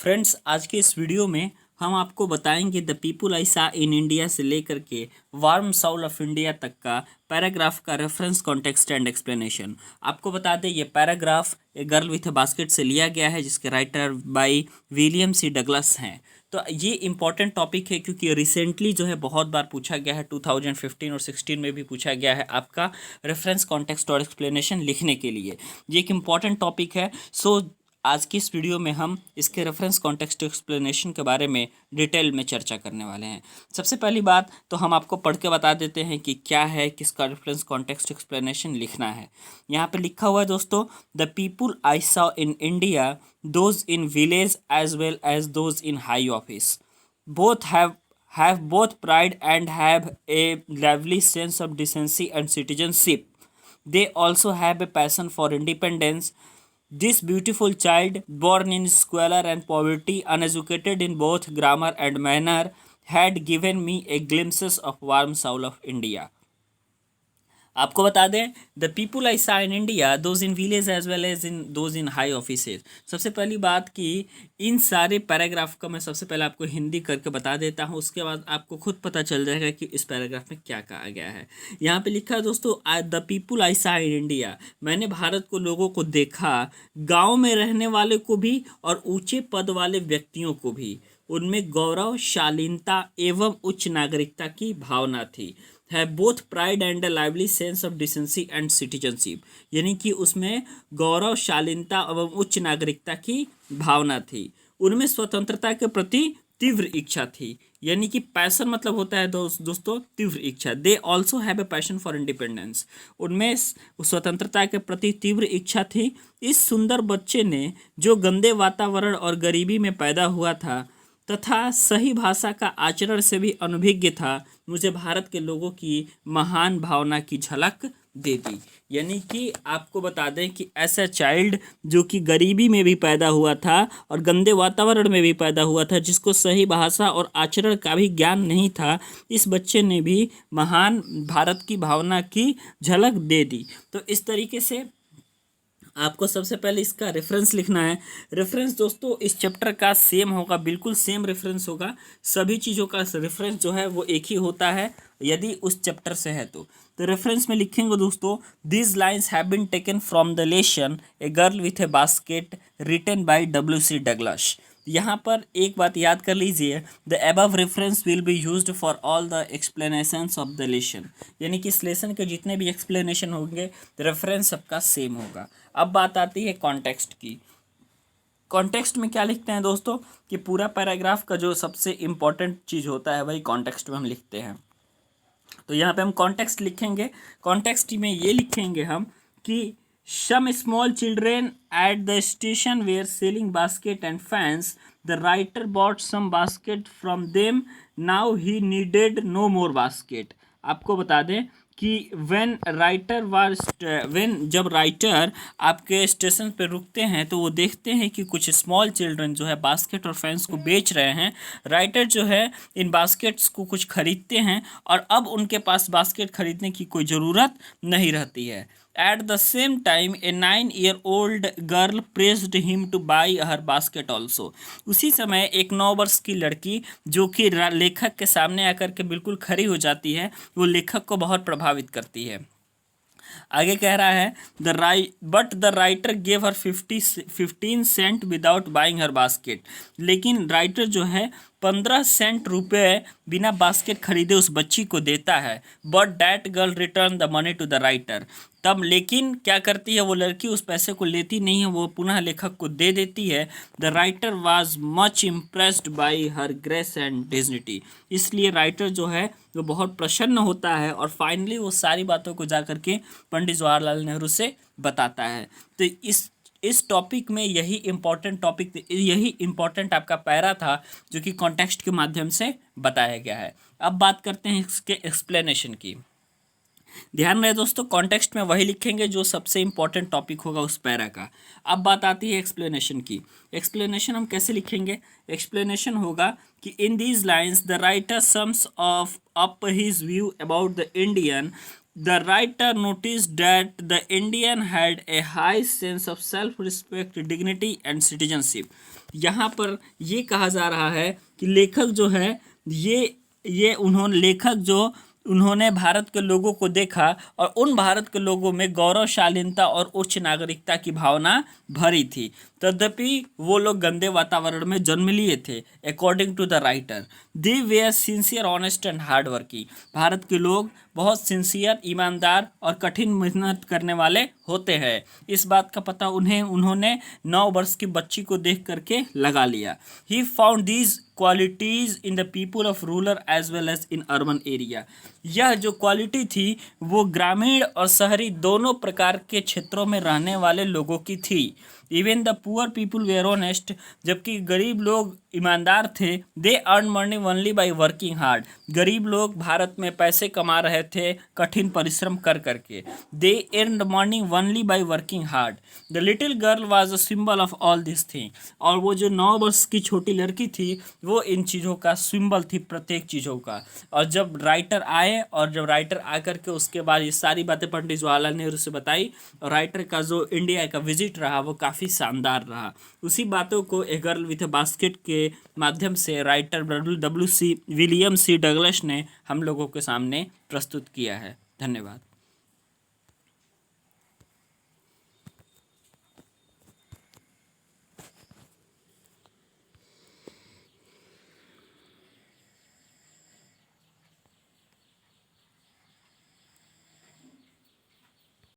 Friends, आज के इस वीडियो में हम आपको बताएंगे the people I saw in India से लेकर के वार्म साउल ऑफ इंडिया तक का पैराग्राफ का रेफरेंस कॉन्टेक्स्ट एंड एक्सप्लेनेशन। आपको बता दें ये paragraph a girl with a basket से लिया गया है, जिसके writer by William C Douglas हैं। तो ये इंपॉर्टेंट टॉपिक है क्योंकि रिसेंटली जो है बहुत बार पूछा गया है, 2015 और 16 में भी पूछा गया है आपका रेफरेंस कॉन्टेक्स्ट और एक्सप्लेनेशन लिखने के लिए। ये एक इम्पॉर्टेंट टॉपिक है। सो आज की इस वीडियो में हम इसके रेफरेंस कॉन्टेक्स्ट एक्सप्लेनेशन के बारे में डिटेल में चर्चा करने वाले हैं। सबसे पहली बात तो हम आपको पढ़ के बता देते हैं कि क्या है, किसका रेफरेंस कॉन्टेक्स्ट एक्सप्लेनेशन लिखना है। यहाँ पे लिखा हुआ है दोस्तों, the people I saw in India, those in village as well as those in high office, both have both pride and have a lively sense of decency and citizenship. They also have a passion for independence. This beautiful child, born in squalor and poverty, uneducated in both grammar and manner, had given me a glimpses of warm soul of India. आपको बता दें, the people I saw in India, those in village as well as in those in high offices. सबसे पहली बात कि इन सारे paragraph का मैं सबसे पहले आपको हिंदी करके बता देता हूँ, उसके बाद आपको खुद पता चल जाएगा कि इस पैराग्राफ में क्या कहा गया है। यहाँ पे लिखा है दोस्तों, the people I saw in India, मैंने भारत को लोगों को देखा, गाँव में रहने वाले को भी और ऊँचे पद वाले व्यक्तियों को भी। उनमें गौरव, शालीनता एवं उच्च नागरिकता की भावना थी। है both pride and a lively sense of decency and citizenship, यानी कि उसमें गौरव, शालीनता एवं उच्च नागरिकता की भावना थी। उनमें स्वतंत्रता के प्रति तीव्र इच्छा थी, यानी कि पैशन मतलब होता है दोस्तों तीव्र इच्छा। They also have a passion for independence, उनमें स्वतंत्रता के प्रति तीव्र इच्छा थी। इस सुंदर बच्चे ने, जो गंदे वातावरण और गरीबी में पैदा हुआ था तथा सही भाषा का आचरण से भी अनभिज्ञ था, मुझे भारत के लोगों की महान भावना की झलक दे दी। यानी कि आपको बता दें कि ऐसा चाइल्ड जो कि गरीबी में भी पैदा हुआ था और गंदे वातावरण में भी पैदा हुआ था, जिसको सही भाषा और आचरण का भी ज्ञान नहीं था, इस बच्चे ने भी महान भारत की भावना की झलक दे दी। तो इस तरीके से आपको सबसे पहले इसका रेफरेंस लिखना है। रेफरेंस दोस्तों इस चैप्टर का सेम होगा, बिल्कुल सेम रेफरेंस होगा। सभी चीज़ों का रेफरेंस जो है वो एक ही होता है यदि उस चैप्टर से है तो रेफरेंस में लिखेंगे दोस्तों, these lines have been taken from the lesson a girl with a basket, written by W.C. Douglas. यहाँ पर एक बात याद कर लीजिए, the above reference will be used for all the explanations of the lesson, यानी कि इस लेसन के जितने भी एक्सप्लेनेशन होंगे रेफरेंस सबका सेम होगा। अब बात आती है कॉन्टेक्स्ट की। कॉन्टेक्स्ट में क्या लिखते हैं दोस्तों कि पूरा पैराग्राफ का जो सबसे इम्पोर्टेंट चीज़ होता है वही कॉन्टेक्स्ट में हम लिखते हैं। तो यहाँ पे हम कॉन्टेक्स्ट लिखेंगे। कॉन्टेक्स्ट में ये लिखेंगे हम कि some small children at the station were selling basket and fans. The writer bought some basket from them. Now he needed no more basket. आपको बता दें कि जब राइटर आपके स्टेशन पे रुकते हैं तो वो देखते हैं कि कुछ स्मॉल चिल्ड्रन जो है बास्केट और फैंस को बेच रहे हैं। राइटर जो है इन बास्केट्स को कुछ खरीदते हैं और अब उनके पास बास्केट खरीदने की कोई ज़रूरत नहीं रहती है। At the same time, a 9-year-old girl pressed him to buy her basket also. उसी समय एक 9 वर्ष की लड़की जो कि लेखक के सामने आकर के बिल्कुल खड़ी हो जाती है, वो लेखक को बहुत प्रभावित करती है। आगे कह रहा है, but the writer gave her 15 cent without buying her basket. लेकिन राइटर जो है 15 सेंट रुपये बिना बास्केट खरीदे उस बच्ची को देता है। But that girl return the money to the writer. तब लेकिन क्या करती है वो लड़की, उस पैसे को लेती नहीं है, वो पुनः लेखक को दे देती है। The writer was much impressed by her grace and dignity. इसलिए राइटर जो है वो बहुत प्रसन्न होता है और फाइनली वो सारी बातों को जा करके पंडित जवाहरलाल नेहरू से बताता है। तो इस टॉपिक में यही इम्पोर्टेंट आपका पैरा था जो कि कॉन्टेक्स्ट के माध्यम से बताया गया है। अब बात करते हैं इसके एक्सप्लेनेशन की। ध्यान रहे दोस्तों, कॉन्टेक्स्ट में वही लिखेंगे जो सबसे इंपॉर्टेंट टॉपिक होगा उस पैरा का। अब बात आती है एक्सप्लेनेशन की। एक्सप्लेनेशन हम कैसे लिखेंगे? एक्सप्लेनेशन होगा कि in these lines the writer sums up his view about the Indian The writer noticed that the Indian had a high sense of self-respect, dignity and citizenship. यहाँ पर ये कहा जा रहा है कि लेखक जो है ये उन्होंने भारत के लोगों को देखा और उन भारत के लोगों में गौरवशालीनता और उच्च नागरिकता की भावना भरी थी। तद्यपि वो लोग गंदे वातावरण में जन्म लिए थे। According to the writer, they were sincere, honest and hard working. Bharat के लोग बहुत सिंसियर, ईमानदार और कठिन मेहनत करने वाले होते हैं। इस बात का पता उन्होंने 9 वर्ष की बच्ची को देख करके लगा लिया। He found these qualities in the people of rural as well as in urban area. यह जो क्वालिटी थी वो ग्रामीण और शहरी दोनों प्रकार के क्षेत्रों में रहने वाले लोगों की थी। Even the poor people were honest, जबकि गरीब लोग ईमानदार थे। They earn money only by working hard, गरीब लोग भारत में पैसे कमा रहे थे कठिन परिश्रम कर करके। दे earn money only by working hard. The little girl was a symbol of all this thing, और वो जो 9 वर्ष की छोटी लड़की थी वो इन चीज़ों का सिंबल थी, प्रत्येक चीज़ों का। और जब राइटर आकर के उसके बाद ये सारी बातें पंडित जवाहरलाल नेहरू से बताई, और राइटर का जो इंडिया का विजिट रहा वो काफ़ी शानदार रहा। उसी बातों को ए गर्ल विथ ए बास्केट के माध्यम से राइटर विलियम सी डगलस ने हम लोगों के सामने प्रस्तुत किया है। धन्यवाद।